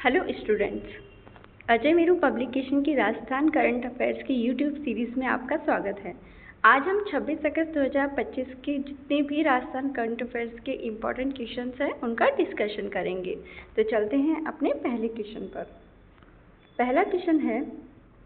Hello students, Ajay Meru publication की Rajasthan current affairs की YouTube series में आपका स्वागत है। आज हम 26 अगस्त 2025 के जितने भी राजस्थान करंट अफेयर्स के इम्पोर्टेंट क्वेश्चंस हैं उनका डिस्कशन करेंगे। तो चलते हैं अपने पहले क्वेश्चन पर। पहला क्वेश्चन है,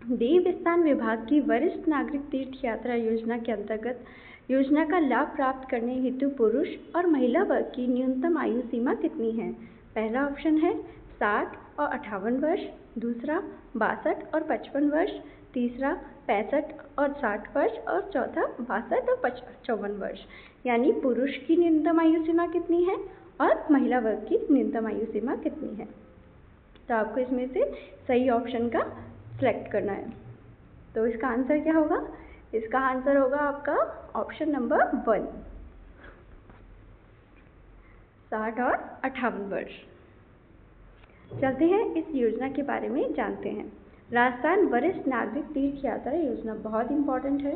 देवस्थान विभाग की वरिष्ठ नागरिक तीर्थ यात्रा योजना के अंतर्गत योजना का लाभ प्राप्त करने हेतु पुरुष और महिला वर्ग की न्यूनतम आयु सीमा कितनी है? पहला ऑप्शन है 60 और 58 वर्ष, दूसरा 62 और 55 वर्ष, तीसरा 65 और 60 वर्ष और चौथा 62 और 54 वर्ष। यानी पुरुष की न्यूनतम आयु सीमा कितनी है और महिला वर्ग की न्यूनतम आयु सीमा कितनी है? तो आपको इसमें से सही ऑप्शन का सिलेक्ट करना है। तो इसका आंसर क्या होगा? इसका आंसर होगा आपका ऑप्शन नंबर 1, 60 और 58 वर्ष। चलते हैं इस योजना के बारे में जानते हैं। राजस्थान वरिष्ठ नागरिक तीर्थ यात्रा योजना बहुत इंपॉर्टेंट है।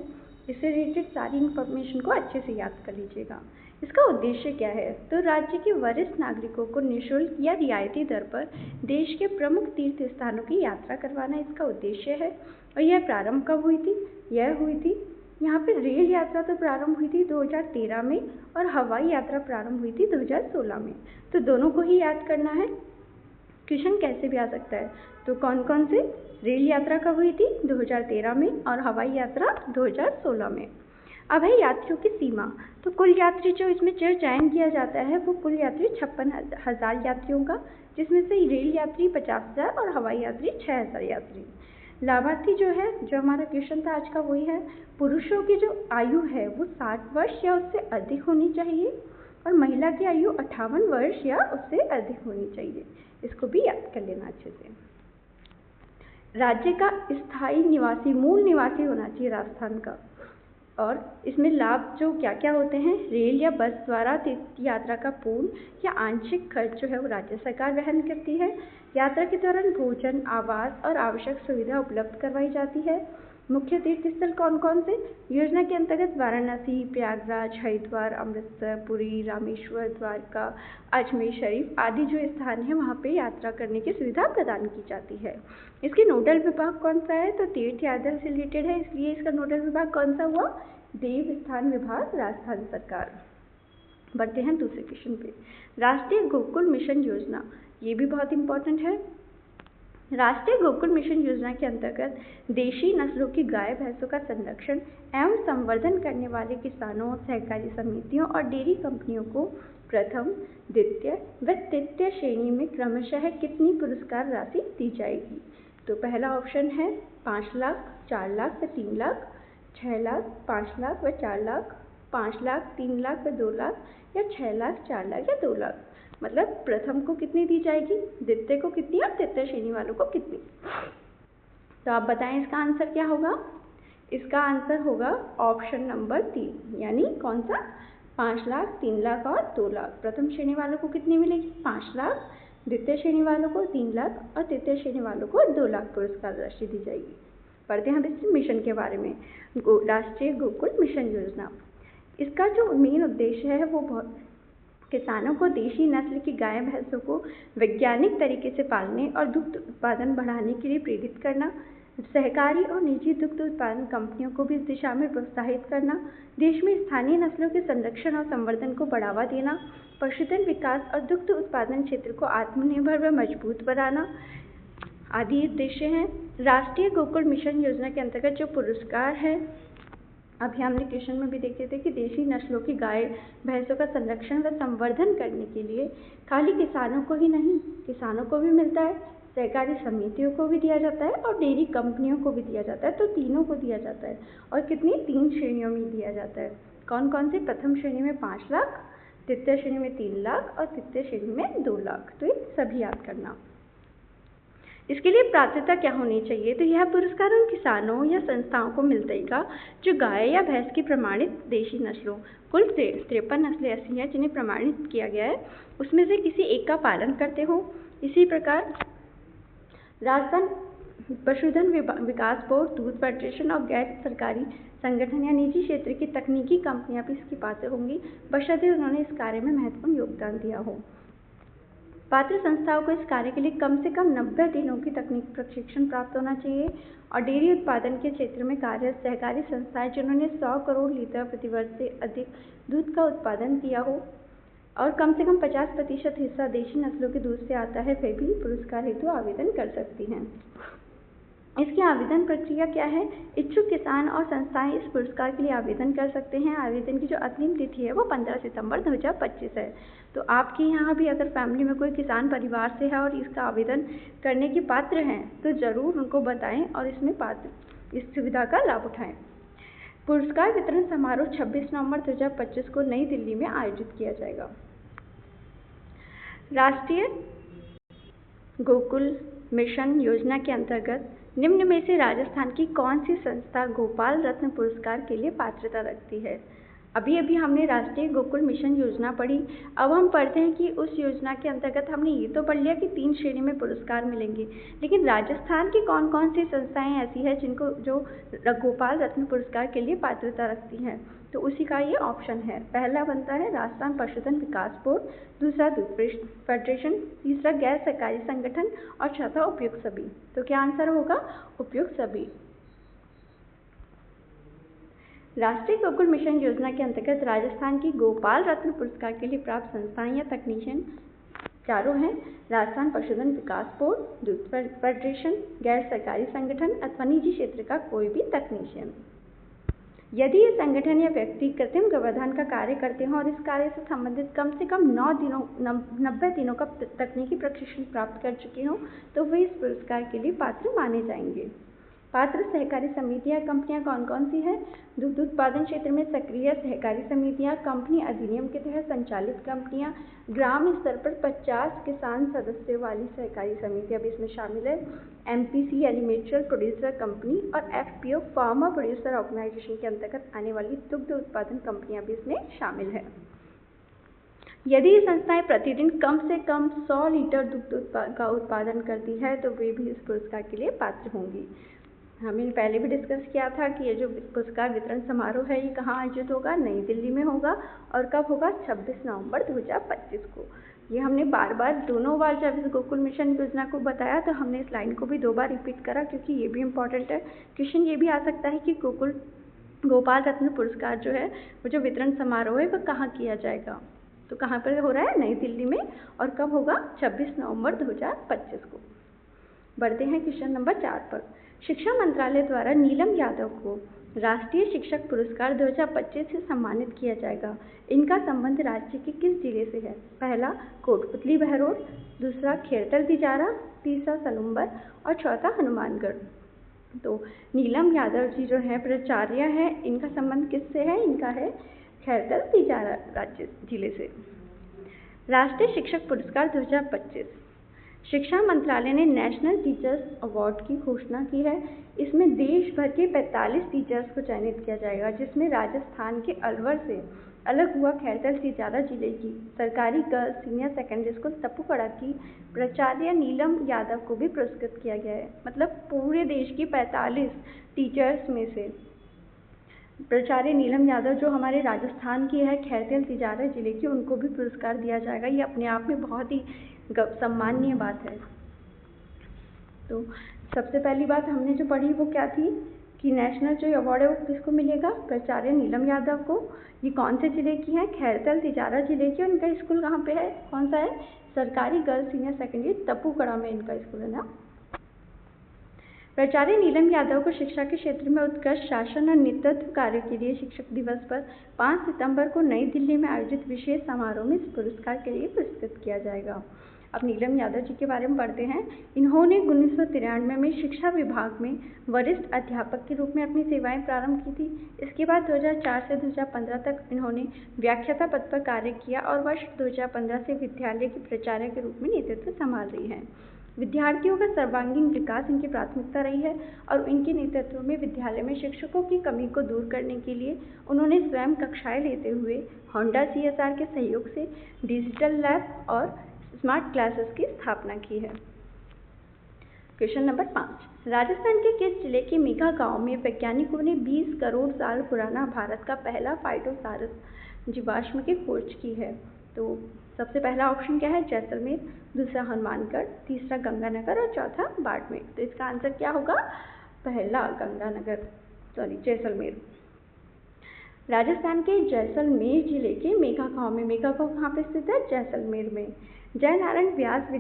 इससे रिलेटेड सारी इन्फॉर्मेशन को अच्छे से याद कर लीजिएगा। इसका उद्देश्य क्या है? तो राज्य के वरिष्ठ नागरिकों को निःशुल्क या रियायती दर पर देश के प्रमुख तीर्थ स्थानों की यात्रा करवाना इसका उद्देश्य है। और यह प्रारंभ कब हुई थी? यह हुई थी यहाँ पे रेल यात्रा तो प्रारंभ हुई थी 2013 में और हवाई यात्रा प्रारंभ हुई थी 2016 में। तो दोनों को ही याद करना है। क्वेश्चन कैसे भी आ सकता है। तो कौन कौन से? रेल यात्रा कब हुई थी? 2013 में और हवाई यात्रा 2016 में। अब है यात्रियों की सीमा। तो कुल यात्री जो इसमें चयन किया जाता है वो कुल यात्री 56,000 यात्रियों का, जिसमें से रेल यात्री 50,000 और हवाई यात्री 6,000 यात्री। लाभार्थी जो है, जो हमारा क्वेश्चन था आज का, वही है पुरुषों की जो आयु है वो 60 वर्ष या उससे अधिक होनी चाहिए और महिला की आयु 58 वर्ष या उससे अधिक होनी चाहिए। इसको भी याद कर लेना अच्छे से। राज्य का स्थायी निवासी, मूल निवासी होना चाहिए राजस्थान का। और इसमें लाभ जो क्या क्या होते हैं? रेल या बस द्वारा तीर्थ यात्रा का पूर्ण या आंशिक खर्च जो है वो राज्य सरकार वहन करती है। यात्रा के दौरान भोजन, आवास और आवश्यक सुविधा उपलब्ध करवाई जाती है। मुख्य तीर्थ स्थल कौन कौन से? योजना के अंतर्गत वाराणसी, प्रयागराज, हरिद्वार, अमृतसर, पुरी, रामेश्वर, द्वारका, अजमेर शरीफ आदि जो स्थान है वहाँ पे यात्रा करने की सुविधा प्रदान की जाती है। इसके नोडल विभाग कौन सा है? तो तीर्थ यात्रा से रिलेटेड है, इसलिए इसका नोडल विभाग कौन सा हुआ? देवस्थान विभाग, राजस्थान सरकार। बढ़ते हैं दूसरे क्वेश्चन पे। राष्ट्रीय गोकुल मिशन योजना, ये भी बहुत इंपॉर्टेंट है। राष्ट्रीय गोकुल मिशन योजना के अंतर्गत देशी नस्लों की गाय भैंसों का संरक्षण एवं संवर्धन करने वाले किसानों, सहकारी समितियों और डेयरी कंपनियों को प्रथम, द्वितीय व तृतीय श्रेणी में क्रमशः कितनी पुरस्कार राशि दी जाएगी? तो पहला ऑप्शन है 5 लाख, 4 लाख व 3 लाख, 6 लाख, 5 लाख व 4 लाख, 5 लाख, 3 लाख व 2 लाख या 6 लाख, 4 लाख या 2 लाख। मतलब प्रथम को कितनी दी जाएगी, द्वितीय को कितनी और तृतीय श्रेणी वालों को कितनी? तो आप बताएं इसका आंसर क्या होगा? इसका आंसर होगा ऑप्शन नंबर 3, यानी कौन सा? 5 लाख, 3 लाख और 2 लाख। प्रथम श्रेणी वालों को कितनी मिलेगी? 5 लाख, द्वितीय श्रेणी वालों को 3 लाख और तृतीय श्रेणी वालों को 2 लाख पुरस्कार राशि दी जाएगी। पढ़ते हैं इस मिशन के बारे में। राष्ट्रीय गोकुल मिशन योजना, इसका जो मेन उद्देश्य है वो किसानों को देशी नस्ल की गाय भैंसों को वैज्ञानिक तरीके से पालने और दुग्ध उत्पादन बढ़ाने के लिए प्रेरित करना, सहकारी और निजी दुग्ध उत्पादन कंपनियों को भी इस दिशा में प्रोत्साहित करना, देश में स्थानीय नस्लों के संरक्षण और संवर्धन को बढ़ावा देना, पशुधन विकास और दुग्ध उत्पादन क्षेत्र को आत्मनिर्भर व मजबूत बनाना आदि उद्देश्य हैं। राष्ट्रीय गोकुल मिशन योजना के अंतर्गत जो पुरस्कार है, अभी हमने क्वेश्चन में भी देखे थे कि देशी नस्लों की गाय भैंसों का संरक्षण व संवर्धन करने के लिए खाली किसानों को ही नहीं, किसानों को भी मिलता है, सहकारी समितियों को भी दिया जाता है और डेयरी कंपनियों को भी दिया जाता है। तो तीनों को दिया जाता है और कितनी? 3 श्रेणियों में दिया जाता है। कौन कौन से? प्रथम श्रेणी में 5 लाख, द्वितीय श्रेणी में 3 लाख और तृतीय श्रेणी में 2 लाख। तो ये सभी याद करना। इसके लिए पात्रता क्या होनी चाहिए? तो यह पुरस्कार उन किसानों या संस्थाओं को मिलेगा जो गाय या भैंस की प्रमाणित देशी नस्लों, कुल 53 नस्लें ऐसी हैं जिन्हें प्रमाणित किया गया है, उसमें से किसी एक का पालन करते हो। इसी प्रकार राजस्थान पशुधन विकास बोर्ड, दूध फेडरेशन और गैर सरकारी संगठन या निजी क्षेत्र की तकनीकी कंपनियां भी इसकी पात्र होंगी, बशर्ते उन्होंने इस कार्य में महत्वपूर्ण योगदान दिया हो। पात्र संस्थाओं को इस कार्य के लिए कम से कम 90 दिनों की तकनीक प्रशिक्षण प्राप्त होना चाहिए और डेयरी उत्पादन के क्षेत्र में कार्यरत सहकारी संस्थाएं जिन्होंने 100 करोड़ लीटर प्रतिवर्ष से अधिक दूध का उत्पादन किया हो और कम से कम 50% हिस्सा देशी नस्लों के दूध से आता है, वे भी पुरस्कार हेतु आवेदन कर सकती हैं। इसकी आवेदन प्रक्रिया क्या है? इच्छुक किसान और संस्थाएं इस पुरस्कार के लिए आवेदन कर सकते हैं। आवेदन की जो अंतिम तिथि है वो 15 सितंबर 2025 है। तो आपके यहाँ भी अगर फैमिली में कोई किसान परिवार से है और इसका आवेदन करने के पात्र हैं तो ज़रूर उनको बताएं और इस सुविधा का लाभ उठाएं। पुरस्कार वितरण समारोह 26 नवंबर 2025 को नई दिल्ली में आयोजित किया जाएगा। राष्ट्रीय गोकुल मिशन योजना के अंतर्गत निम्न में से राजस्थान की कौन सी संस्था गोपाल रत्न पुरस्कार के लिए पात्रता रखती है? अभी हमने राष्ट्रीय गोकुल मिशन योजना पढ़ी। अब हम पढ़ते हैं कि उस योजना के अंतर्गत हमने ये तो पढ़ लिया कि 3 श्रेणी में पुरस्कार मिलेंगे, लेकिन राजस्थान की कौन कौन सी संस्थाएं ऐसी हैं जो गोपाल रत्न पुरस्कार के लिए पात्रता रखती हैं? तो उसी का ये ऑप्शन है। पहला बनता है राजस्थान पशुधन विकास बोर्ड, दूसरा दूध फेडरेशन, तीसरा गैर सरकारी संगठन और चौथा उपयुक्त सभी। तो क्या आंसर होगा? उपयुक्त सभी। राष्ट्रीय गोकुल मिशन योजना के अंतर्गत राजस्थान की गोपाल रत्न पुरस्कार के लिए प्राप्त संस्थाएं या तकनीशियन चारों हैं: राजस्थान पशुधन विकास बोर्ड, दूध फेडरेशन, गैर सरकारी संगठन अथवा निजी क्षेत्र का कोई भी तकनीशियन। यदि ये संगठन या व्यक्ति कृत्रिम गर्भाधान का कार्य करते हैं और इस कार्य से संबंधित कम से कम 90 दिनों का तकनीकी प्रशिक्षण प्राप्त कर चुके हों तो वे इस पुरस्कार के लिए पात्र माने जाएंगे। पात्र सहकारी समितियां कंपनियां कौन कौन सी हैं? दूध उत्पादन क्षेत्र में सक्रिय सहकारी समितियां, कंपनी अधिनियम के तहत संचालित कंपनियां, ग्राम स्तर पर 50 किसान सदस्यों वाली सहकारी समितियां भी इसमें शामिल है, MPC यानी म्यूचुअल प्रोड्यूसर कंपनी और FPO फार्मर प्रोड्यूसर ऑर्गेनाइजेशन के अंतर्गत आने वाली दुग्ध उत्पादन कंपनियां भी इसमें शामिल है। यदि ये संस्थाएं प्रतिदिन कम से कम 100 लीटर दुग्ध का उत्पादन करती है तो वे भी इस पुरस्कार के लिए पात्र होंगी। हमने पहले भी डिस्कस किया था कि ये जो पुरस्कार वितरण समारोह है ये कहाँ आयोजित होगा? नई दिल्ली में होगा। और कब होगा? 26 नवंबर 2025 को। ये हमने दोनों बार जब इस गोकुल मिशन योजना को बताया तो हमने इस लाइन को भी 2 बार रिपीट करा क्योंकि ये भी इम्पॉर्टेंट है। क्वेश्चन ये भी आ सकता है कि गोपाल रत्न पुरस्कार जो है वो जो वितरण समारोह है वह कहाँ किया जाएगा? तो कहाँ पर हो रहा है? नई दिल्ली में। और कब होगा? 26 नवंबर 2025 को। बढ़ते हैं क्वेश्चन नंबर 4 पर। शिक्षा मंत्रालय द्वारा नीलम यादव को राष्ट्रीय शिक्षक पुरस्कार 2025 से सम्मानित किया जाएगा। इनका संबंध राज्य के किस जिले से है? पहला कोटपुतली बहरोड, दूसरा खेरतल तिजारा, तीसरा सलूम्बर और चौथा हनुमानगढ़। तो नीलम यादव जी जो है प्राचार्य है, इनका संबंध किससे है? इनका है खेरतल तिजारा राज्य जिले से। राष्ट्रीय शिक्षक पुरस्कार 2025 शिक्षा मंत्रालय ने नेशनल टीचर्स अवार्ड की घोषणा की है। इसमें देश भर के 45 टीचर्स को चयनित किया जाएगा, जिसमें राजस्थान के अलवर से अलग हुआ खेरतल तिजारा जिले की सरकारी गर्ल्स सीनियर सेकेंडरी स्कूल तपुकड़ा की प्राचार्य नीलम यादव को भी पुरस्कृत किया गया है। मतलब पूरे देश की 45 टीचर्स में से प्राचार्य नीलम यादव जो हमारे राजस्थान की है खेरतल तिजारा जिले की, उनको भी पुरस्कार दिया जाएगा। ये अपने आप में बहुत ही सम्माननीय बात है। तो सबसे पहली बात हमने जो पढ़ी वो क्या थी कि नेशनल जो अवार्ड है वो किसको मिलेगा? प्राचार्य नीलम यादव को। ये कौन से जिले की है? खेरतल तिजारा जिले की। उनका स्कूल कहाँ पे है? कौन सा है? सरकारी गर्ल्स सीनियर सेकेंडरी तपुकड़ा में इनका स्कूल है ना। प्राचार्य नीलम यादव को शिक्षा के क्षेत्र में उत्कृष्ट शासन और नेतृत्व कार्य के लिए शिक्षक दिवस पर 5 सितंबर को नई दिल्ली में आयोजित विशेष समारोह में इस पुरस्कार के लिए पुरस्कृत किया जाएगा। अब नीलम यादव जी के बारे में पढ़ते हैं। इन्होंने 1993 में शिक्षा विभाग में वरिष्ठ अध्यापक के रूप में अपनी सेवाएं प्रारंभ की थी। इसके बाद 2004 से 2015 तक इन्होंने व्याख्याता पद पर कार्य किया और वर्ष 2015 से विद्यालय के प्राचार्य के रूप में नेतृत्व संभाल रही हैं। विद्यार्थियों का सर्वांगीण विकास इनकी प्राथमिकता रही है और इनके नेतृत्व में विद्यालय में शिक्षकों की कमी को दूर करने के लिए उन्होंने स्वयं कक्षाएं लेते हुए होंडा CSR के सहयोग से डिजिटल लैब और स्मार्ट क्लासेस की स्थापना की है। Question number 5। राजस्थान के किस जिले के मेघा गांव में वैज्ञानिकों ने 20 करोड़ साल पुराना भारत का पहला फाइटोसारस जीवाश्म की खोज की है? तो सबसे पहला ऑप्शन क्या है? जैसलमेर, दूसरा हनुमानगढ़, तीसरा गंगानगर और चौथा बाड़मेर। तो इसका आंसर क्या होगा? पहला जैसलमेर। राजस्थान के जैसलमेर जिले के मेघा गांव में, मेघा गांव कहाँ पे स्थित है? जैसलमेर में। जयनारायण व्यास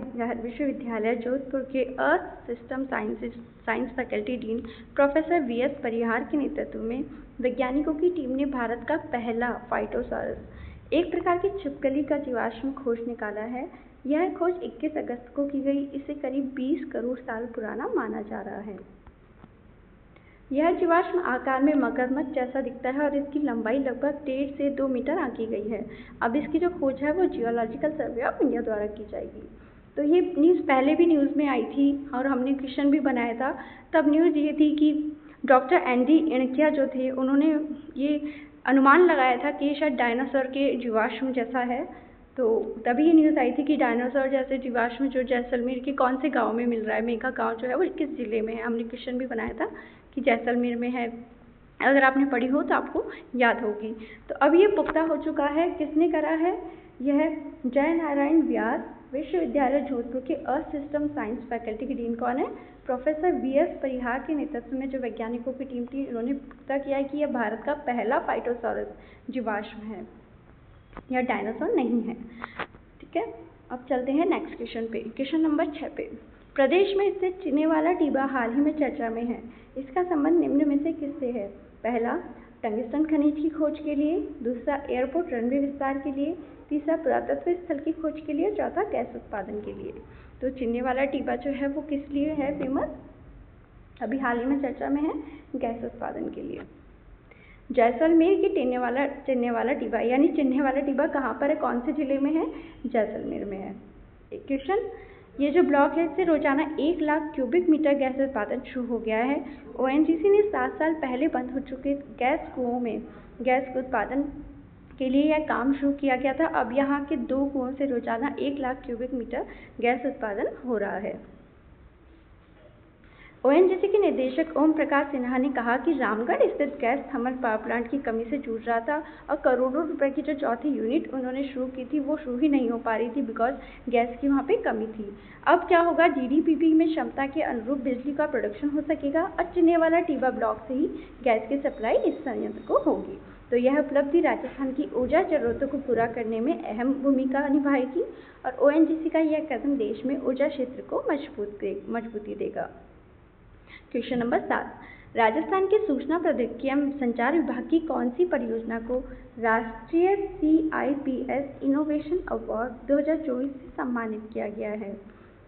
विश्वविद्यालय जोधपुर के earth system science faculty dean professor VS Parihar के नेतृत्व में वैज्ञानिकों की टीम ने भारत का पहला फाइटोसॉरस, एक प्रकार की छिपकली का जीवाश्म खोज निकाला है। यह खोज 21 अगस्त को की गई। इसे करीब 20 करोड़ साल पुराना माना जा रहा है। यह जीवाश्म आकार में मगरमच्छ जैसा दिखता है और इसकी लंबाई लगभग 1.5 से 2 मीटर आंकी गई है। अब इसकी जो खोज है वो जियोलॉजिकल सर्वे ऑफ इंडिया द्वारा की जाएगी। तो ये न्यूज़ पहले भी न्यूज़ में आई थी और हमने क्वेश्चन भी बनाया था। तब न्यूज़ ये थी कि डॉक्टर एनडी इणकिया जो थे उन्होंने ये अनुमान लगाया था कि शायद डायनासोर के जीवाश्म जैसा है। तो तभी ये न्यूज़ आई थी कि डायनासोर जैसे जीवाश्म जो जैसलमेर के कौन से गांव में मिल रहा है, मेघा गांव जो है वो किस जिले में है। हमने क्वेश्चन भी बनाया था कि जैसलमेर में है। अगर आपने पढ़ी हो तो आपको याद होगी। तो अब ये पुख्ता हो चुका है। किसने करा है? यह जयनारायण व्यास विश्वविद्यालय जोधपुर के अर्थ सिस्टम साइंस फैकल्टी की डीन कौन है? प्रोफेसर वीएस परिहार के नेतृत्व में जो वैज्ञानिकों की टीम थी उन्होंने पुख्ता किया है कि यह भारत का पहला फाइटोसॉरस जीवाश्म है, यह डायनासोर नहीं है। ठीक है, अब चलते हैं नेक्स्ट क्वेश्चन पे। क्वेश्चन नंबर 6 पे, प्रदेश में स्थित चिनेवाला टिब्बा हाल ही में चर्चा में है। इसका संबंध निम्न में से किससे है? पहला, टंगस्टन खनिज की खोज के लिए, दूसरा एयरपोर्ट रनवे विस्तार के लिए, तीसरा पुरातत्व स्थल की खोज के लिए, चौथा गैस उत्पादन के लिए। तो चिनेवाला टिब्बा जो है वो किस लिए है फेमस? अभी हाल ही में चर्चा में है, गैस उत्पादन के लिए। जैसलमेर की चिनेवाला टिब्बा यानी चिन्हेवाला टिब्बा कहाँ पर है, कौन से जिले में है? जैसलमेर में है। क्वेश्चन, ये जो ब्लॉक है इससे रोजाना 1 लाख क्यूबिक मीटर गैस उत्पादन शुरू हो गया है। ओएनजीसी ने 7 साल पहले बंद हो चुके गैस कुओं में गैस के उत्पादन के लिए यह काम शुरू किया गया था। अब यहाँ के 2 कुओं से रोजाना 1 लाख क्यूबिक मीटर गैस उत्पादन हो रहा है। ओएनजीसी के निदेशक ओम प्रकाश सिन्हा ने कहा कि रामगढ़ स्थित गैस थर्मल पावर प्लांट की कमी से जूझ रहा था और करोड़ों रुपए की जो चौथी यूनिट उन्होंने शुरू की थी वो शुरू ही नहीं हो पा रही थी बिकॉज गैस की वहाँ पे कमी थी। अब क्या होगा, जीडीपीपी में क्षमता के अनुरूप बिजली का प्रोडक्शन हो सकेगा और चिनेवाला टिब्बा ब्लॉक से ही गैस की सप्लाई इस संयंत्र को होगी। तो यह उपलब्धि राजस्थान की ऊर्जा जरूरतों को पूरा करने में अहम भूमिका निभाएगी और ओएनजीसी का यह कदम देश में ऊर्जा क्षेत्र को मजबूती देगा। क्वेश्चन नंबर 7, राजस्थान के सूचना प्रौद्योगिकी एवं संचार विभाग की कौन सी परियोजना को राष्ट्रीय CIPS इनोवेशन अवार्ड 2024 से सम्मानित किया गया है?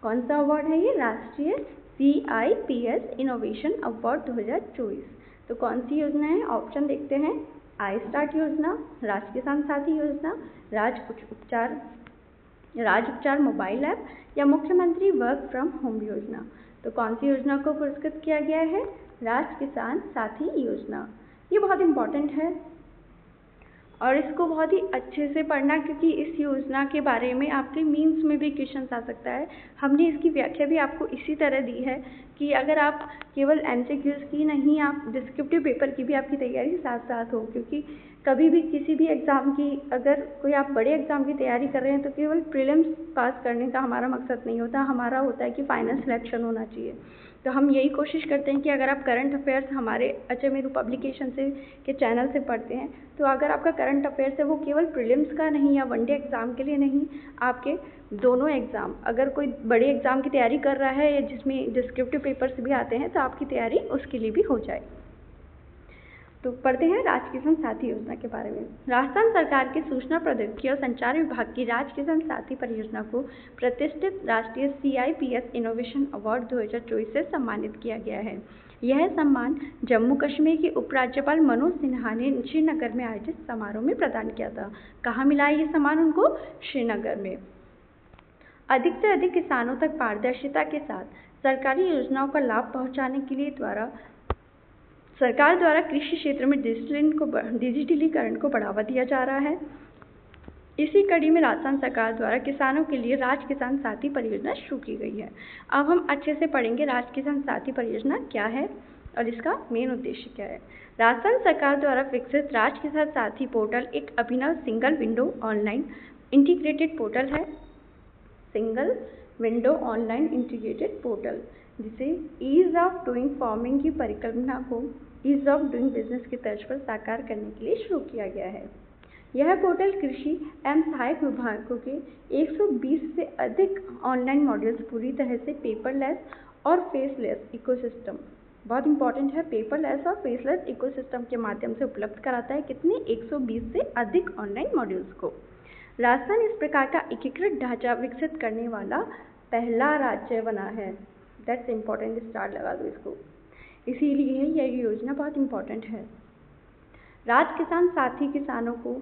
कौन सा अवार्ड है ये? राष्ट्रीय CIPS इनोवेशन अवार्ड 2024। तो कौन सी योजना है? ऑप्शन देखते हैं, आई स्टार्ट योजना, राज किसान साथी योजना, राज उपचार मोबाइल ऐप या मुख्यमंत्री वर्क फ्रॉम होम योजना। तो कौन सी योजना को पुरस्कृत किया गया है? राज किसान साथी योजना। ये बहुत इंपॉर्टेंट है और इसको बहुत ही अच्छे से पढ़ना क्योंकि इस योजना के बारे में आपके मीन्स में भी क्वेश्चन आ सकता है। हमने इसकी व्याख्या भी आपको इसी तरह दी है कि अगर आप केवल MCQs की नहीं, आप डिस्क्रिप्टिव पेपर की भी आपकी तैयारी साथ साथ हो, क्योंकि कभी भी किसी भी एग्ज़ाम की, अगर कोई आप बड़े एग्ज़ाम की तैयारी कर रहे हैं तो केवल प्रीलिम्स पास करने का हमारा मकसद नहीं होता, हमारा होता है कि फाइनल सिलेक्शन होना चाहिए। तो हम यही कोशिश करते हैं कि अगर आप करंट अफेयर्स हमारे अचमेरू पब्लिकेशन से के चैनल से पढ़ते हैं तो अगर आपका करंट अफेयर्स है वो केवल प्रीलिम्स का नहीं या वनडे एग्ज़ाम के लिए नहीं, आपके दोनों एग्ज़ाम, अगर कोई बड़े एग्ज़ाम की तैयारी कर रहा है या जिसमें डिस्क्रिप्टिव पेपर्स भी आते हैं तो आपकी तैयारी उसके लिए भी हो जाए। तो पढ़ते हैं राज किसान साथी योजना के बारे में। राजस्थान सरकार के सूचना प्रौद्योगिकी और संचार विभाग की राज किसान साथी परियोजना को प्रतिष्ठित राष्ट्रीय CIPS इनोवेशन अवार्ड 2024 से सम्मानित किया गया है। यह सम्मान जम्मू कश्मीर के उपराज्यपाल मनोज सिन्हा ने श्रीनगर में आयोजित समारोह में प्रदान किया था। कहाँ मिला है ये सम्मान उनको? श्रीनगर में। अधिक से अधिक किसानों तक पारदर्शिता के साथ सरकारी योजनाओं का लाभ पहुँचाने के लिए सरकार द्वारा कृषि क्षेत्र में डिजिटलीकरण को बढ़ावा दिया जा रहा है। इसी कड़ी में राजस्थान सरकार द्वारा किसानों के लिए राज किसान साथी परियोजना शुरू की गई है। अब हम अच्छे से पढ़ेंगे राज किसान साथी परियोजना क्या है और इसका मेन उद्देश्य क्या है। राजस्थान सरकार द्वारा विकसित राज किसान साथी पोर्टल एक अभिनव single window online integrated portal है, single window online integrated portal, जिसे ईज ऑफ डूइंग फार्मिंग की परिकल्पना को ईज ऑफ डूइंग बिजनेस की तर्ज पर साकार करने के लिए शुरू किया गया है। यह पोर्टल कृषि एवं सहायक विभागों के 120 से अधिक ऑनलाइन मॉड्यूल्स पूरी तरह से पेपरलेस और फेसलेस इकोसिस्टम, बहुत इंपॉर्टेंट है, पेपरलेस और फेसलेस इकोसिस्टम के माध्यम से उपलब्ध कराता है कितने 120 से अधिक ऑनलाइन मॉड्यूल्स को। राजस्थान इस प्रकार का एकीकृत ढांचा विकसित करने वाला पहला राज्य बना है। दैट्स इम्पॉर्टेंट, स्टार लगा दो इसको, इसीलिए यह योजना बहुत इंपॉर्टेंट है। राज्य किसान साथी किसानों को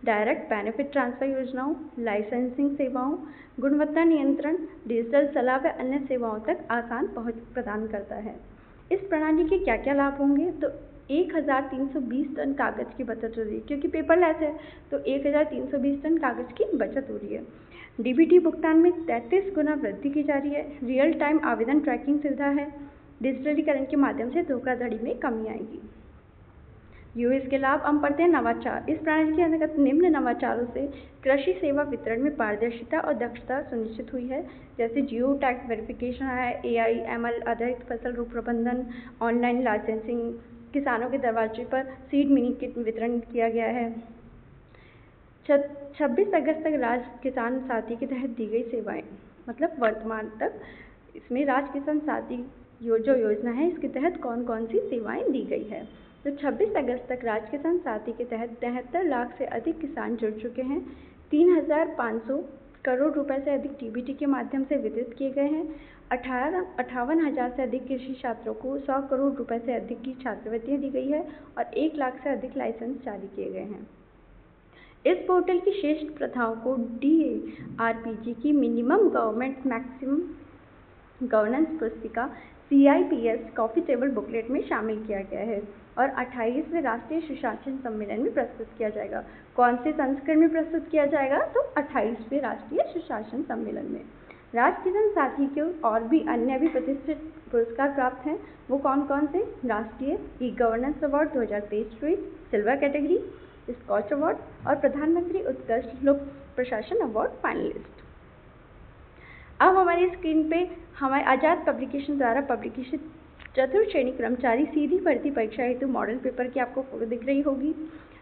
डायरेक्ट बेनिफिट ट्रांसफर योजनाओं, लाइसेंसिंग सेवाओं, गुणवत्ता नियंत्रण, डिजिटल सलाह व अन्य सेवाओं तक आसान पहुंच प्रदान करता है। इस प्रणाली के क्या क्या लाभ होंगे? तो 1320 टन कागज की बचत हो रही है, क्योंकि पेपरलेस है तो 1320 टन कागज की बचत हो रही है। डीबीटी भुगतान में 33 गुना वृद्धि की जा रही है। रियल टाइम आवेदन ट्रैकिंग सुविधा है। डिजिटलीकरण के माध्यम से धोखाधड़ी में कमी आएगी। यूएस के लाभ हम पढ़ते हैं नवाचार। इस प्रणाली के अंतर्गत निम्न नवाचारों से कृषि सेवा वितरण में पारदर्शिता और दक्षता सुनिश्चित हुई है, जैसे जियो टैग वेरिफिकेशन है, AI ML आधारित फसल रोग प्रबंधन, ऑनलाइन लाइसेंसिंग, किसानों के दरवाजे पर सीड मिनी किट वितरण किया गया है। 26 अगस्त तक राज्य किसान साथी के तहत दी गई सेवाएं, मतलब वर्तमान तक इसमें राज्य किसान साथी जो योजना है इसके तहत कौन कौन सी सेवाएं दी गई है। तो 26 अगस्त तक राज्य किसान साथी के तहत 73 लाख से अधिक किसान जुड़ चुके हैं। 3,500 करोड़ रुपए से अधिक डीबीटी के माध्यम से वितरित किए गए हैं। 58,000 से अधिक कृषि छात्रों को 100 करोड़ रुपए से अधिक की छात्रवृत्तियां दी गई है और 1 लाख से अधिक लाइसेंस जारी किए गए हैं। इस पोर्टल की शेष प्रथाओं को DARPG की मिनिमम गवर्नमेंट मैक्सिमम गवर्नेंस पुस्तिका CIPS कॉफी टेबल बुकलेट में शामिल किया गया है और 28वें राष्ट्रीय सुशासन सम्मेलन में प्रस्तुत किया जाएगा। कौन से संस्करण में प्रस्तुत किया जाएगा? तो 28वें राष्ट्रीय सुशासन सम्मेलन में। राज्य किसान साथी को और भी अन्य भी प्रतिष्ठित पुरस्कार प्राप्त हैं। वो कौन कौन से? राष्ट्रीय e governance award 2023 silver category, Skoch award और प्रधानमंत्री उत्कृष्ट लोक प्रशासन अवार्ड फाइनलिस्ट। अब हमारी स्क्रीन पे हमारे आज़ाद पब्लिकेशन द्वारा पब्लिकेशन चतुर्थ श्रेणी कर्मचारी सीधी भर्ती परीक्षा हेतु मॉडल पेपर की आपको फोटो दिख रही होगी।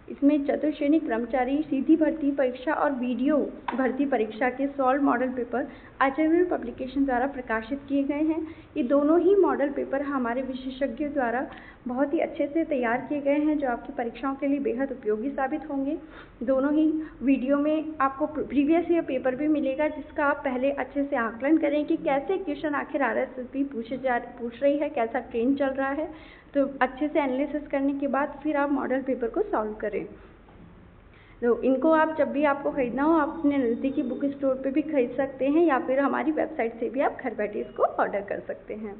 इसमें चतुर्थ श्रेणी कर्मचारी सीधी भर्ती परीक्षा और वीडियो भर्ती परीक्षा के सॉल्व मॉडल पेपर आचार्य पब्लिकेशन द्वारा प्रकाशित किए गए हैं। ये दोनों ही मॉडल पेपर हमारे विशेषज्ञों द्वारा बहुत ही अच्छे से तैयार किए गए हैं, जो आपकी परीक्षाओं के लिए बेहद उपयोगी साबित होंगे। दोनों ही वीडियो में आपको प्रीवियस ईयर पेपर भी मिलेगा, जिसका आप पहले अच्छे से आकलन करें कि कैसे क्वेश्चन आखिर RSSB पूछ रही है, कैसा ट्रेंड चल रहा है। तो अच्छे से एनालिसिस करने के बाद फिर आप मॉडल पेपर को सॉल्व करें। तो इनको आप जब भी आपको खरीदना हो, आप अपने नज़दीकी बुक स्टोर पे भी खरीद सकते हैं या फिर हमारी वेबसाइट से भी आप घर बैठे इसको ऑर्डर कर सकते हैं।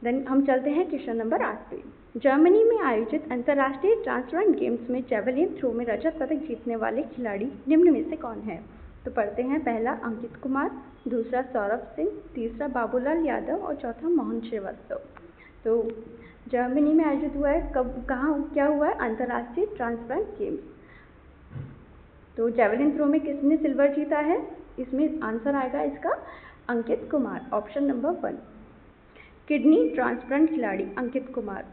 देन हम चलते हैं क्वेश्चन नंबर 8 पे। जर्मनी में आयोजित अंतर्राष्ट्रीय ट्रांसप्लांट गेम्स में जेवलिन थ्रो में रजत पदक जीतने वाले खिलाड़ी निम्न में से कौन है? तो पढ़ते हैं। पहला अंकित कुमार, दूसरा सौरभ सिंह, तीसरा बाबूलाल यादव और चौथा मोहन श्रीवास्तव। तो जर्मनी में आयोजित हुआ है, कब कहाँ क्या हुआ है? अंतर्राष्ट्रीय ट्रांसप्लांट गेम्स। तो जेवलिन थ्रो में किसने सिल्वर जीता है? इसमें आंसर आएगा इसका Ankit Kumar, option number 1। Kidney transplant खिलाड़ी अंकित कुमार।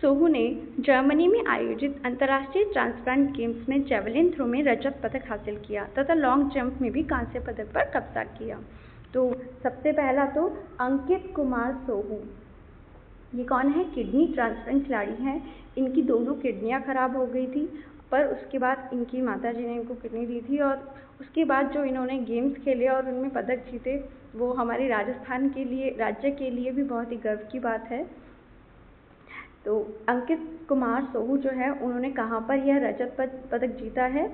सोहू ने जर्मनी में आयोजित अंतर्राष्ट्रीय ट्रांसप्लांट गेम्स में जेवलिन थ्रो में रजत पदक हासिल किया तथा लॉन्ग जंप में भी कांस्य पदक पर कब्जा किया। तो सबसे पहला तो अंकित कुमार सोहू, ये कौन है? किडनी ट्रांसप्लांट खिलाड़ी हैं। इनकी दोनों किडनियां खराब हो गई थी, पर उसके बाद इनकी माताजी ने इनको किडनी दी थी और उसके बाद जो इन्होंने गेम्स खेले और उनमें पदक जीते, वो हमारे राजस्थान के लिए, राज्य के लिए भी बहुत ही गर्व की बात है। तो अंकित कुमार सोहू जो है, उन्होंने कहाँ पर यह रजत पदक जीता है?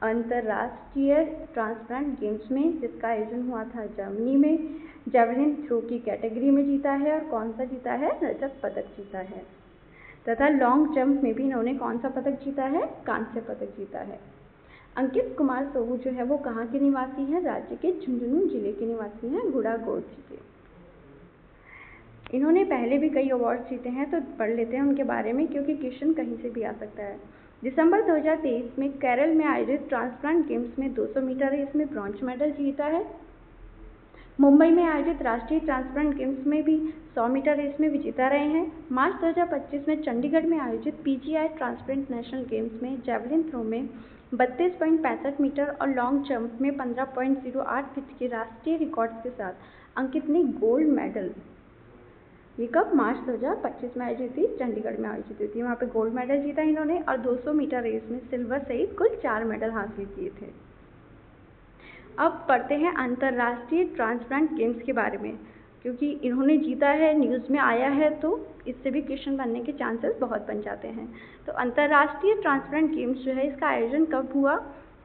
अंतर्राष्ट्रीय ट्रांसप्लांट गेम्स में, जिसका आयोजन हुआ था जर्मनी में। जेवलिन थ्रो की कैटेगरी में जीता है और कौन सा जीता है? रजत पदक जीता है। तथा लॉन्ग जंप में भी इन्होंने कौन सा पदक जीता है? कांस्य पदक जीता है। अंकित कुमार सोहू जो है वो कहाँ के निवासी हैं? राज्य के झुंझुनू जिले के निवासी हैं, गुड़ागोड़ के। इन्होंने पहले भी कई अवार्ड जीते हैं, तो पढ़ लेते हैं उनके बारे में, क्योंकि क्वेश्चन कहीं से भी आ सकता है। दिसंबर 2023 में केरल में आयोजित ट्रांसप्लांट गेम्स में 200 मीटर रेस में ब्रॉन्ज मेडल जीता है। मुंबई में आयोजित राष्ट्रीय ट्रांसप्लांट गेम्स में भी 100 मीटर रेस में विजेता रहे हैं। मार्च 2025 में चंडीगढ़ में आयोजित PGI ट्रांसप्लांट नेशनल गेम्स में जेवलिन थ्रो में 32.65 मीटर और लॉन्ग जंप में 15.08 फीट के राष्ट्रीय रिकॉर्ड्स के साथ अंकित ने गोल्ड मेडल, ये कब मार्च 2025 में आयोजित थी, चंडीगढ़ में आयोजित हुई थी, वहाँ पे गोल्ड मेडल जीता इन्होंने और 200 मीटर रेस में सिल्वर सहित कुल 4 मेडल हासिल किए थे। अब पढ़ते हैं अंतर्राष्ट्रीय ट्रांसप्लांट गेम्स के बारे में, क्योंकि इन्होंने जीता है, न्यूज़ में आया है, तो इससे भी क्वेश्चन बनने के चांसेस बहुत बन जाते हैं। तो अंतर्राष्ट्रीय ट्रांसप्लांट गेम्स जो है इसका आयोजन कब हुआ,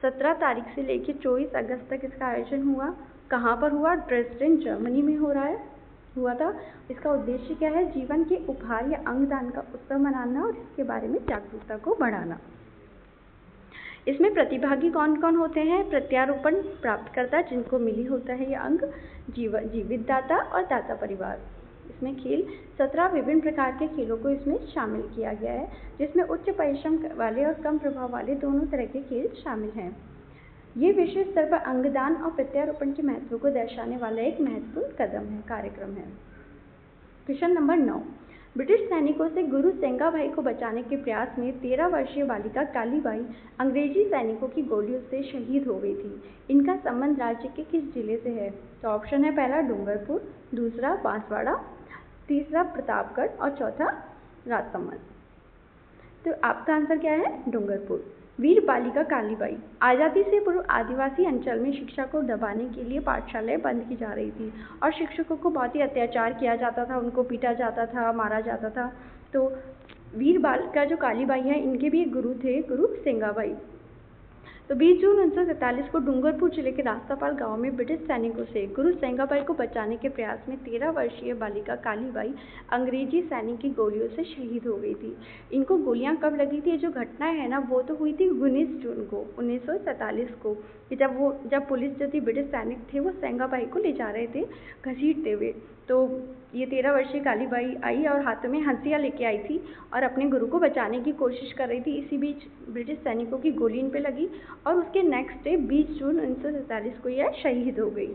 17 तारीख से लेकर 24 अगस्त तक इसका आयोजन हुआ। कहाँ पर हुआ, ड्रेसडेन जर्मनी में हुआ था। इसका उद्देश्य क्या है, जीवन के उपहार या अंगदान का उत्सव मनाना और इसके बारे में जागरूकता को बढ़ाना। इसमें प्रतिभागी कौन कौन होते हैं, प्रत्यारोपण प्राप्तकर्ता जिनको मिली होता है ये अंग, जीवित दाता और दाता परिवार। इसमें खेल 17 विभिन्न प्रकार के खेलों को इसमें शामिल किया गया है, जिसमें उच्च परिश्रम वाले और कम प्रभाव वाले दोनों तरह के खेल शामिल हैं। ये विश्व स्तर पर अंगदान और प्रत्यारोपण के महत्व को दर्शाने वाला एक महत्वपूर्ण कार्यक्रम है। क्वेश्चन नंबर 9, ब्रिटिश सैनिकों से गुरु सेंगाबाई को बचाने के प्रयास में 13 वर्षीय बालिका कालीबाई अंग्रेजी सैनिकों की गोलियों से शहीद हो गई थी। इनका संबंध राज्य के किस जिले से है? तो ऑप्शन है पहला डूंगरपुर, दूसरा बांसवाड़ा, तीसरा प्रतापगढ़ और चौथा राजसमंद। तो आपका आंसर क्या है? डूंगरपुर। वीर बालिका कालीबाई, आज़ादी से पूर्व आदिवासी अंचल में शिक्षा को दबाने के लिए पाठशालाएं बंद की जा रही थी और शिक्षकों को बहुत ही अत्याचार किया जाता था, उनको पीटा जाता था, मारा जाता था। तो वीर बालिका जो कालीबाई है, इनके भी एक गुरु थे, गुरु सेंगाबाई। तो 20 जून 1947 को डूंगरपुर जिले के रास्तापाल गांव में ब्रिटिश सैनिकों से गुरु सेंगाबाई को बचाने के प्रयास में 13 वर्षीय बालिका कालीबाई अंग्रेजी सैनिक की गोलियों से शहीद हो गई थी। इनको गोलियां कब लगी थी? जो घटना है ना, वो तो हुई थी 19 जून को 1947 को, कि जब पुलिस जो थी, ब्रिटिश सैनिक थे, वो सेंगाबाई को ले जा रहे थे घसीटते हुए। तो ये 13 वर्षीय कालीबाई आई और हाथों में हंसियाँ लेके आई थी और अपने गुरु को बचाने की कोशिश कर रही थी। इसी बीच ब्रिटिश सैनिकों की गोली इन पे लगी और उसके नेक्स्ट डे 20 जून 1947 को यह शहीद हो गई।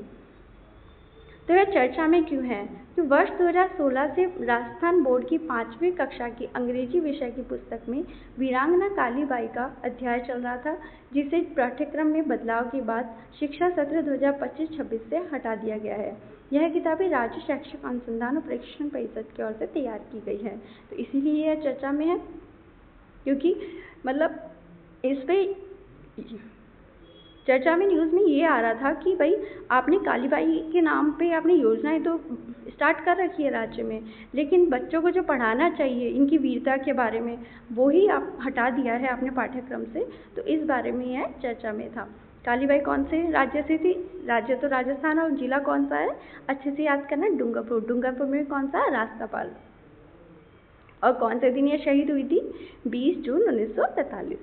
तो यह चर्चा में क्यों है? कि वर्ष 2016 से राजस्थान बोर्ड की 5वीं कक्षा की अंग्रेजी विषय की पुस्तक में वीरांगना कालीबाई का अध्याय चल रहा था, जिसे पाठ्यक्रम में बदलाव के बाद शिक्षा सत्र 2025-26 से हटा दिया गया है। यह किताबें राज्य शैक्षिक अनुसंधान और प्रशिक्षण परिषद की ओर से तैयार की गई है। तो इसीलिए यह चर्चा में है, क्योंकि मतलब इस पे चर्चा में न्यूज़ में ये आ रहा था कि भाई आपने कालीबाई के नाम पे आपने योजनाएं तो स्टार्ट कर रखी है राज्य में, लेकिन बच्चों को जो पढ़ाना चाहिए इनकी वीरता के बारे में, वो ही आप हटा दिया है आपने पाठ्यक्रम से। तो इस बारे में यह चर्चा में था। कालीबाई कौन से राज्य से थी? राज्य तो राजस्थान और जिला कौन सा है? अच्छे से याद करना, डूंगरपुर। डूंगरपुर में कौन सा? रास्तापाल। और कौन से दिन यह शहीद हुई थी? 20 जून 1947।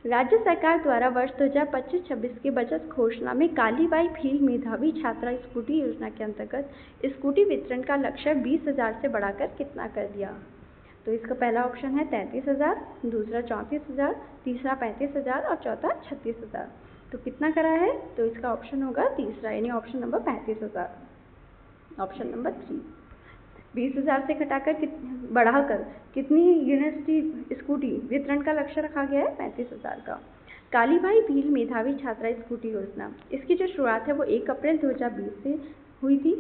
राज्य सरकार द्वारा वर्ष 2025-26 के बजट घोषणा में कालीबाई भील मेधावी छात्रा स्कूटी योजना के अंतर्गत स्कूटी वितरण का लक्ष्य 20,000 से बढ़ाकर कितना कर दिया? तो इसका पहला ऑप्शन है 33,000, दूसरा 34,000, तीसरा 35,000 और चौथा 36,000। तो कितना करा है? तो इसका ऑप्शन होगा तीसरा, यानी ऑप्शन नंबर 35,000। ऑप्शन नंबर 3, 20,000 से घटाकर बढ़ाकर कितनी यूनिवर्सिटी स्कूटी वितरण का लक्ष्य रखा गया है? 35,000 का। कालीबाई भील मेधावी छात्रा स्कूटी योजना, इसकी जो शुरुआत है वो 1 अप्रैल 2020 से हुई थी।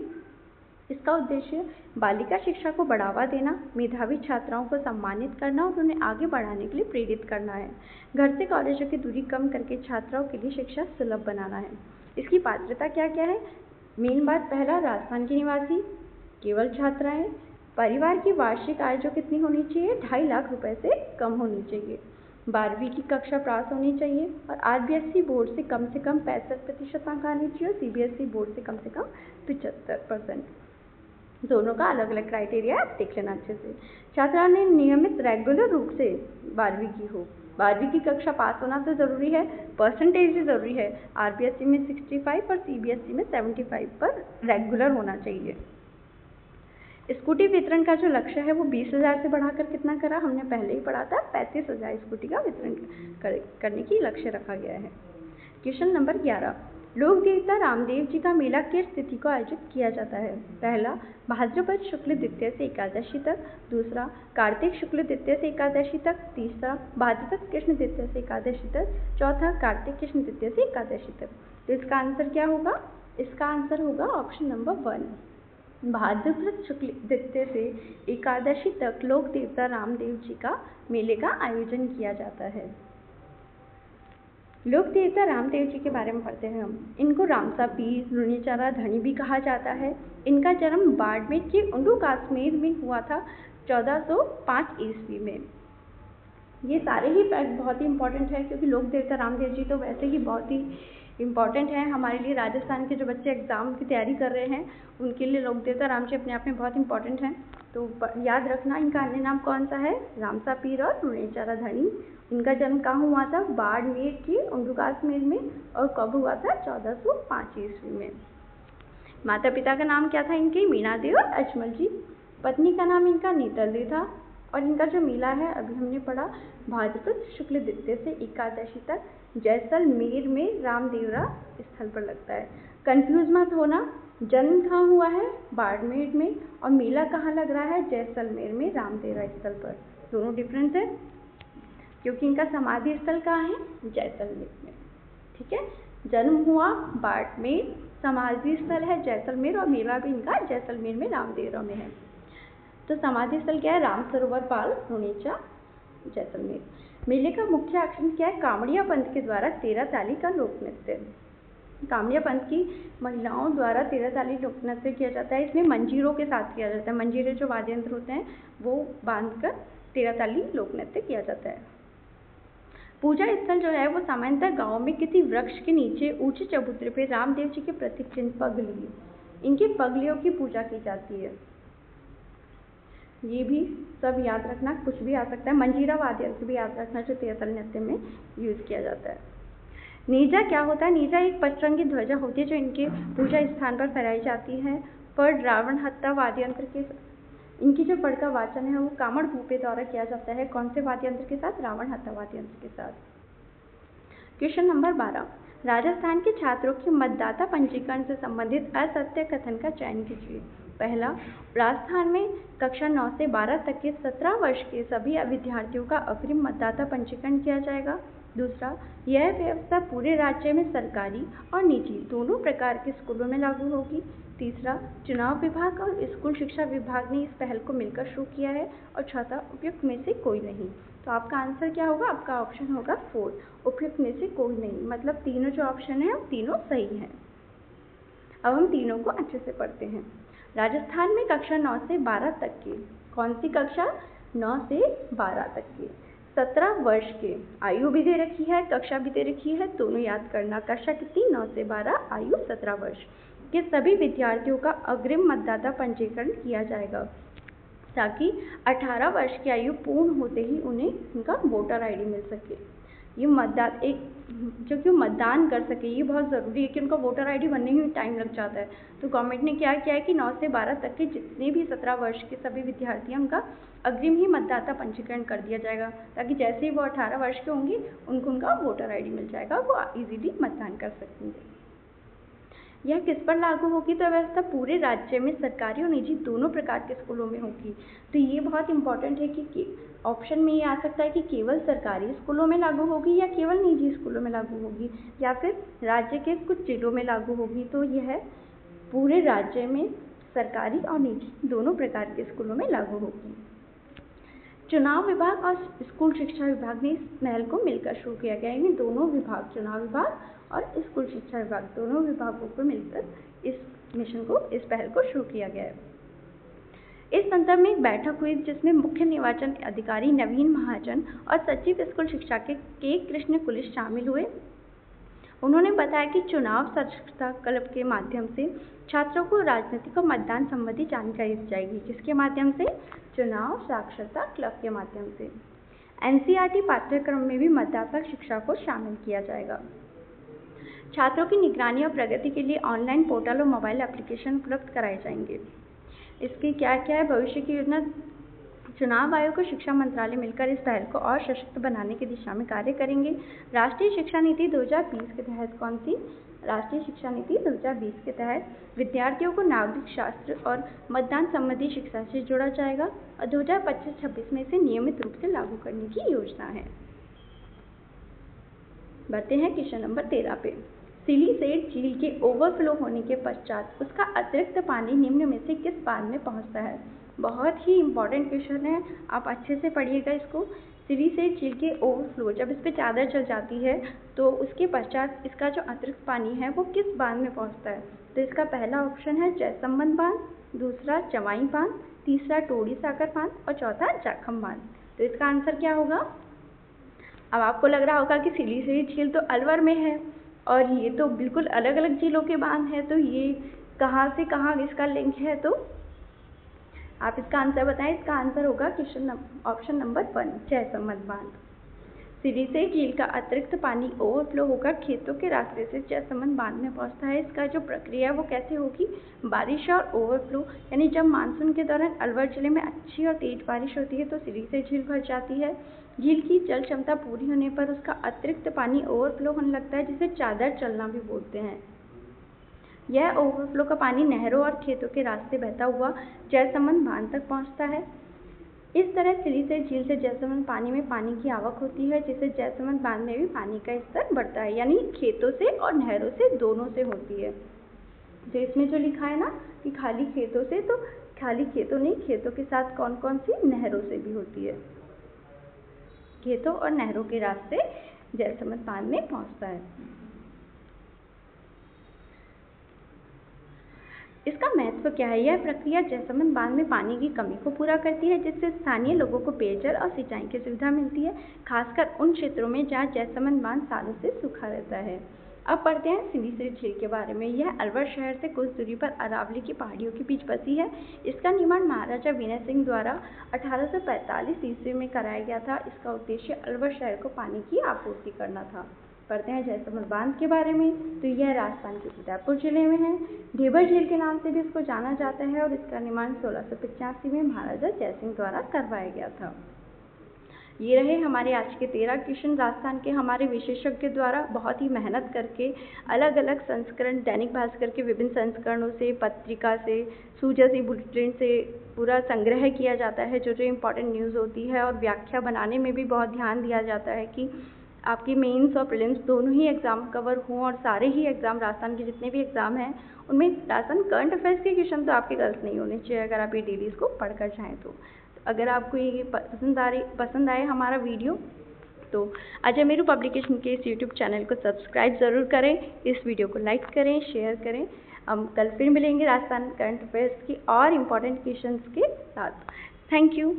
इसका उद्देश्य बालिका शिक्षा को बढ़ावा देना, मेधावी छात्राओं को सम्मानित करना और उन्हें आगे बढ़ाने के लिए प्रेरित करना है। घर से कॉलेजों की दूरी कम करके छात्राओं के लिए शिक्षा सुलभ बनाना है। इसकी पात्रता क्या क्या है? मेन बात, पहला, राजस्थान की निवासी, केवल छात्राएं, परिवार की वार्षिक आय जो कितनी होनी चाहिए? 2.5 लाख रुपए से कम होनी चाहिए, 12वीं की कक्षा पास होनी चाहिए और RBSE बोर्ड से कम 65% अंक आने चाहिए और CBSE बोर्ड से कम 75%। दोनों का अलग अलग क्राइटेरिया आप देख लेना अच्छे से। छात्रा ने नियमित रेगुलर रूप से 12वीं की हो, 12वीं की कक्षा पास होना तो ज़रूरी है, परसेंटेज भी ज़रूरी है। RBSE में 65 और CBSE में 75 पर रेगुलर होना चाहिए। स्कूटी वितरण का जो लक्ष्य है वो 20,000 से बढ़ाकर कितना करा, हमने पहले ही पढ़ा था, 35,000 स्कूटी का वितरण करने की लक्ष्य रखा गया है। क्वेश्चन नंबर 11, लोक देवता रामदेव जी का मेला किस तिथि को आयोजित किया जाता है? पहला, भाद्रपद शुक्ल द्वितीय से एकादशी तक, दूसरा कार्तिक शुक्ल द्वितीय से एकादशी तक, तीसरा भाद्रपद कृष्ण द्वितीय से एकादशी तक, चौथा कार्तिक कृष्ण द्वितीय से एकादशी तक। तो इसका आंसर क्या होगा? इसका आंसर होगा ऑप्शन नंबर 1, भाद्रपद शुक्ल द्वितीय से एकादशी तक लोक देवता रामदेव जी का मेले का आयोजन किया जाता है। लोक देवता रामदेव जी के बारे में पढ़ते हैं हम। इनको रामसा पीर, लुणीचारा धनी भी कहा जाता है। इनका जन्म बाड़मेर के उंडू कश्मीर में हुआ था 1405 ईस्वी में। ये सारे ही फैक्ट बहुत ही इंपॉर्टेंट है, क्योंकि लोक देवता रामदेव जी तो वैसे ही बहुत ही इम्पॉर्टेंट है हमारे लिए। राजस्थान के जो बच्चे एग्जाम की तैयारी कर रहे हैं उनके लिए लोक देवता राम जी अपने आप में बहुत इंपॉर्टेंट हैं। तो याद रखना, इनका अन्य नाम कौन सा है? रामसा पीर और लुणीचारा धनी। इनका जन्म कहाँ हुआ था? बाड़मेर के उंडू कश्मीर में। और कब हुआ था? 1405 ईस्वी में। माता पिता का नाम क्या था इनके? मीणा देवी और अजमल जी। पत्नी का नाम इनका नीतल देवी था। और इनका जो मेला है अभी हमने पढ़ा, भाद्रपद शुक्ल द्वितीय से एकादशी तक जैसलमेर में रामदेवरा स्थल पर लगता है। कंफ्यूज मत होना, जन्म कहाँ हुआ है? बाड़मेर में, और मेला कहाँ लग रहा है? जैसलमेर में रामदेवरा स्थल पर। दोनों डिफरेंस है, क्योंकि इनका समाधि स्थल कहाँ है? जैसलमेर में। ठीक है, जन्म हुआ बाड़मेर, समाधि स्थल है जैसलमेर, और मेला भी इनका जैसलमेर में रामदेवरा में है। तो समाधि स्थल क्या है? राम सरोवर पाल, लुणीचा, जैसलमेर। मेले का मुख्य आकर्षण क्या है? कांवड़िया पंथ के द्वारा 13 ताली का लोक नृत्य। कांवड़िया पंथ की महिलाओं द्वारा 13 ताली लोक नृत्य किया जाता है। इसमें मंजीरों के साथ किया जाता है। मंजीरे जो वाद्य यंत्र होते हैं वो बांधकर 13 ताली लोक नृत्य किया जाता है। पूजा स्थल जो है वो सामान्यतः गांव में किसी वृक्ष के नीचे ऊंचे चबूतरे पे रामदेव जी के प्रतीक चिन्ह पगली, इनके पगलियों की पूजा की जाती है। ये भी सब याद रखना, कुछ भी आ सकता है। मंजीरा वाद्य यंत्र भी याद रखना जो 13 ताली नृत्य में यूज किया जाता है। नेजा क्या होता है? नेजा एक पचरंगी ध्वजा होती है जो इनके पूजा स्थान पर फहराई जाती है। पर रावण हत्ता वाद्य यंत्र के, इनकी जो पढ़ का वाचन है वो कामड़ भूपे द्वारा किया जाता है। कौन से वाद्य यंत्र के साथ? रावण हत्ता वाद्य यंत्र के साथ। क्वेश्चन नंबर 12, राजस्थान के छात्रों के मतदाता पंजीकरण से संबंधित असत्य कथन का चयन कीजिए। पहला, राजस्थान में कक्षा 9 से 12 तक के 17 वर्ष के सभी विद्यार्थियों का अग्रिम मतदाता पंजीकरण किया जाएगा। दूसरा, यह व्यवस्था पूरे राज्य में सरकारी और निजी दोनों प्रकार के स्कूलों में लागू होगी। तीसरा, चुनाव विभाग और स्कूल शिक्षा विभाग ने इस पहल को मिलकर शुरू किया है। और चौथा, उपयुक्त में से कोई नहीं। तो आपका आंसर क्या होगा? आपका ऑप्शन होगा 4, उपयुक्त में से कोई नहीं। मतलब तीनों जो ऑप्शन है तीनों सही हैं। अब हम तीनों को अच्छे से पढ़ते हैं। राजस्थान में कक्षा 9 से 12 तक की, कौन सी कक्षा? 9 से 12 तक की 17 वर्ष के, आयु भी दे रखी है, कक्षा भी दे रखी है, दोनों याद करना। कक्षा कितनी? 9 से 12, आयु 17 वर्ष के सभी विद्यार्थियों का अग्रिम मतदाता पंजीकरण किया जाएगा, ताकि 18 वर्ष की आयु पूर्ण होते ही उन्हें उनका वोटर आईडी मिल सके। ये जो कि मतदान कर सके, ये बहुत ज़रूरी है कि उनका वोटर आईडी बनने में टाइम लग जाता है। तो गवर्नमेंट ने क्या किया है कि 9 से 12 तक के जितने भी 17 वर्ष के सभी विद्यार्थी हैं उनका अग्रिम ही मतदाता पंजीकरण कर दिया जाएगा, ताकि जैसे ही वो 18 वर्ष के होंगे उनको उनका वोटर आईडी मिल जाएगा, वो इजीली मतदान कर सकेंगे। यह किस पर लागू होगी? तो व्यवस्था पूरे राज्य में सरकारी और निजी दोनों प्रकार के स्कूलों में होगी। तो ये बहुत इंपॉर्टेंट है कि ऑप्शन में ये आ सकता है कि केवल सरकारी स्कूलों में लागू होगी या केवल निजी स्कूलों में लागू होगी या फिर राज्य के कुछ जिलों में लागू होगी। तो यह पूरे राज्य में सरकारी और निजी दोनों प्रकार के स्कूलों में लागू होगी। चुनाव विभाग और स्कूल शिक्षा विभाग ने इस पहल को मिलकर शुरू किया गया है। दोनों विभाग, चुनाव विभाग और स्कूल शिक्षा विभाग, दोनों विभागों को मिलकर इस मिशन को, इस पहल को शुरू किया गया है। इस संदर्भ में एक बैठक हुई जिसमें मुख्य निर्वाचन अधिकारी नवीन महाजन और सचिव स्कूल शिक्षा के कृष्ण कुलिश शामिल हुए। उन्होंने बताया कि चुनाव साक्षरता क्लब के माध्यम से छात्रों को राजनीतिक और मतदान संबंधी जानकारी दी जाएगी। किसके माध्यम से? चुनाव साक्षरता क्लब के माध्यम से। एनसीईआरटी पाठ्यक्रम में भी मतदाता शिक्षा को शामिल किया जाएगा। छात्रों की निगरानी और प्रगति के लिए ऑनलाइन पोर्टल और मोबाइल एप्लीकेशन उपलब्ध कराए जाएंगे। इसकी क्या क्या है? भविष्य की योजना। चुनाव आयोग और शिक्षा मंत्रालय मिलकर इस पहल को और सशक्त बनाने की दिशा में कार्य करेंगे। राष्ट्रीय शिक्षा नीति 2020 के तहत कौन सी? राष्ट्रीय शिक्षा नीति 2020 के तहत विद्यार्थियों को नागरिक शास्त्र और मतदान संबंधी शिक्षा से जोड़ा जाएगा और 2025-26 में इसे नियमित रूप से लागू करने की योजना है। बढ़ते हैं क्वेश्चन नंबर 13 पे। सिलीसेट झील के ओवरफ्लो होने के पश्चात उसका अतिरिक्त पानी निम्न में से किस बांध में पहुंचता है? बहुत ही इंपॉर्टेंट क्वेश्चन है, आप अच्छे से पढ़िएगा इसको। सिलीसेट झील के ओवरफ्लो, जब इस पर चादर चल जाती है तो उसके पश्चात इसका जो अतिरिक्त पानी है वो किस बांध में पहुंचता है? तो इसका पहला ऑप्शन है जयसंबंध बांध, दूसरा जमाई बांध, तीसरा टोड़ी सागर बांध और चौथा जाखम बांध। तो इसका आंसर क्या होगा? अब आपको लग रहा होगा कि सिलीसेट झील तो अलवर में है और ये तो बिल्कुल अलग अलग झीलों के बांध है, तो ये कहाँ से कहाँ इसका लिंक है? तो आप इसका आंसर बताएं। इसका आंसर होगा ऑप्शन नंबर 1 जयसंबंध बांध। सिलीसेट झील का अतिरिक्त पानी ओवरफ्लो होकर खेतों के रास्ते से जयसंबंध बांध में पहुंचता है। इसका जो प्रक्रिया है वो कैसे होगी? बारिश और ओवरफ्लो, यानी जब मानसून के दौरान अलवर जिले में अच्छी और तेज बारिश होती है तो सिलीसेट झील भर जाती है। झील की जल क्षमता पूरी होने पर उसका अतिरिक्त पानी ओवरफ्लो होने लगता है, जिसे चादर चलना भी बोलते हैं। यह ओवरफ्लो का पानी नहरों और खेतों के रास्ते बहता हुआ जयसंबंध बांध तक पहुंचता है। इस तरह सिलीसेट झील से जयसंबंध पानी में पानी की आवक होती है, जिससे जयसंबंध बांध में भी पानी का स्तर बढ़ता है, यानी खेतों से और नहरों से दोनों से होती है। तो इसमें जो लिखा है ना कि खाली खेतों से, तो खाली खेतों नहीं, खेतों के साथ कौन कौन सी? नहरों से भी होती है। खेतों और नहरों के रास्ते जयसंबंध बांध में पहुंचता है। इसका महत्व क्या है? यह प्रक्रिया जयसंबंध बांध में पानी की कमी को पूरा करती है, जिससे स्थानीय लोगों को पेयजल और सिंचाई की सुविधा मिलती है, खासकर उन क्षेत्रों में जहां जयसंबंध बांध सालों से सूखा रहता है। अब पढ़ते हैं सिलीसेट झील के बारे में। यह अलवर शहर से कुछ दूरी पर अरावली की पहाड़ियों के बीच बसी है। इसका निर्माण महाराजा विनय सिंह द्वारा 1845 ईस्वी में कराया गया था। इसका उद्देश्य अलवर शहर को पानी की आपूर्ति करना था। पढ़ते हैं जयसंबंध बांध के बारे में। तो यह राजस्थान के उदयपुर जिले में है। ढेबर झील के नाम से भी इसको जाना जाता है और इसका निर्माण 1685 में महाराजा जयसिंह द्वारा करवाया गया था। ये रहे हमारे आज के 13 क्वेश्चन राजस्थान के हमारे विशेषज्ञ द्वारा बहुत ही मेहनत करके अलग अलग संस्करण, दैनिक भास्कर के विभिन्न संस्करणों से, पत्रिका से, सूजसी बुलेटिन से पूरा संग्रह किया जाता है जो इम्पोर्टेंट न्यूज़ होती है, और व्याख्या बनाने में भी बहुत ध्यान दिया जाता है कि आपकी मेंस और प्रीलिम्स दोनों ही एग्ज़ाम कवर हों, और सारे ही एग्ज़ाम राजस्थान के जितने भी एग्ज़ाम हैं उनमें राजस्थान करंट अफेयर्स के क्वेश्चन तो आपके गलत नहीं होने चाहिए, अगर आप ये डेली इसको पढ़कर जाएँ तो। अगर आपको ये पसंद आए हमारा वीडियो तो अजय मेरू पब्लिकेशन के इस यूट्यूब चैनल को सब्सक्राइब ज़रूर करें, इस वीडियो को लाइक करें, शेयर करें। हम कल फिर मिलेंगे राजस्थान करंट अफेयर्स की और इम्पोर्टेंट क्वेश्चंस के साथ। Thank you.